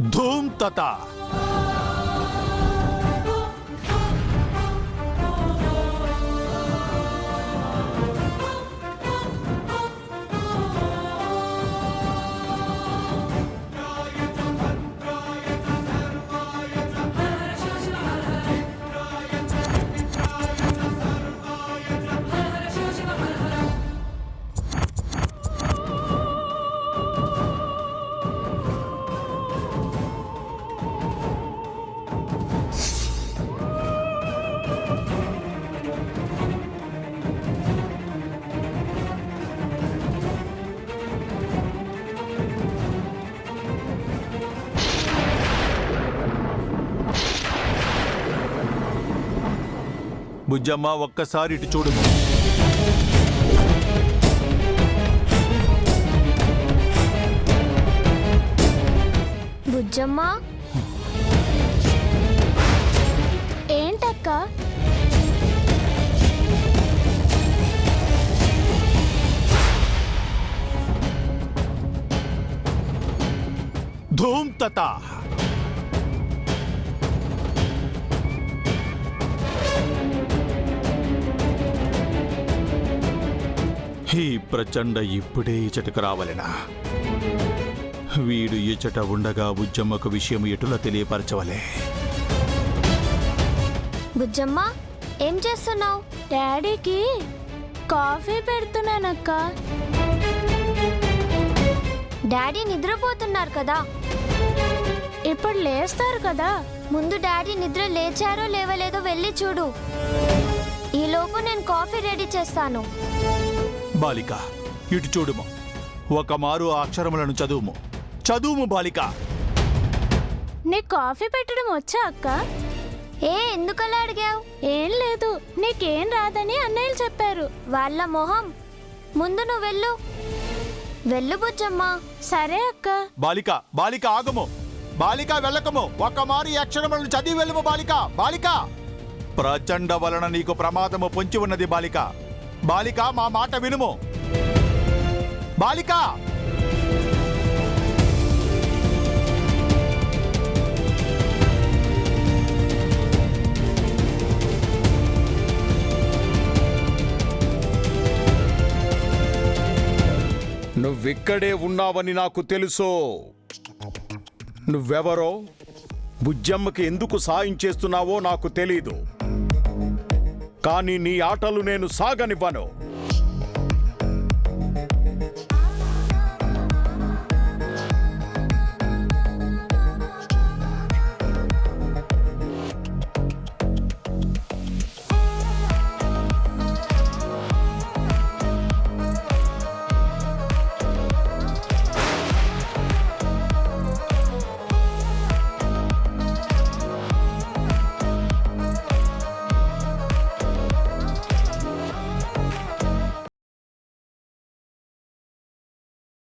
ధూమ్ తత. బుజ్జమ్మ ఒక్కసారి ఇటు చూడుము. బుజ్జమ్మ ఏంటక్క? ధూమ్ తత. ఈ ప్రచండ ఇప్పుడే ఇచటకు రావలెనా? వీడు ఇచట ఉండగా బుజ్జమ్మకు విషయం ఎటులా తెలియపరచవలే. బుజ్జమ్మ ఏం చేస్తున్నావు? డాడీకి కాఫీ పెడుతున్నానక్క. డాడీ నిద్రపోతున్నారు కదా. ఇప్పుడు లేస్తారు కదా. ముందు డాడీ నిద్ర లేచారో లేవలేదో వెళ్ళి చూడు. ఈలోపు నేను కాఫీ రెడీ చేస్తాను. బాలిక ఇటు చూడుము. ఒక మారు ఆ అక్షరములను చదువుము. చదువుము బాలిక. నీకు కాఫీ పెట్టడం వచ్చా అక్క? ఎందుకలా అడిగావు? ఏం లేదు, నీకేం రాదని అన్నయ్యలు చెప్పారు. వాళ్ళ మొహం. ముందు నువ్వు వెళ్ళు. వెళ్ళు బుజ్జమ్మ. సరే అక్క. బాలిక బాలిక ఆగము. బాలిక వెళ్ళకము. ఒక మారు ఈ అక్షరములను చదివి వెళ్ళము బాలిక. బాలిక ప్రచండ వలన నీకు ప్రమాదము పొంచి ఉన్నది బాలిక. బాలిక మా మాట వినుము. బాలిక నువ్విక్కడే ఉన్నావని నాకు తెలుసు. నువ్వెవరో, బుజ్జమ్మకి ఎందుకు సాయం చేస్తున్నావో నాకు తెలీదు. కానీ నీ ఆటలు నేను సాగనివ్వను.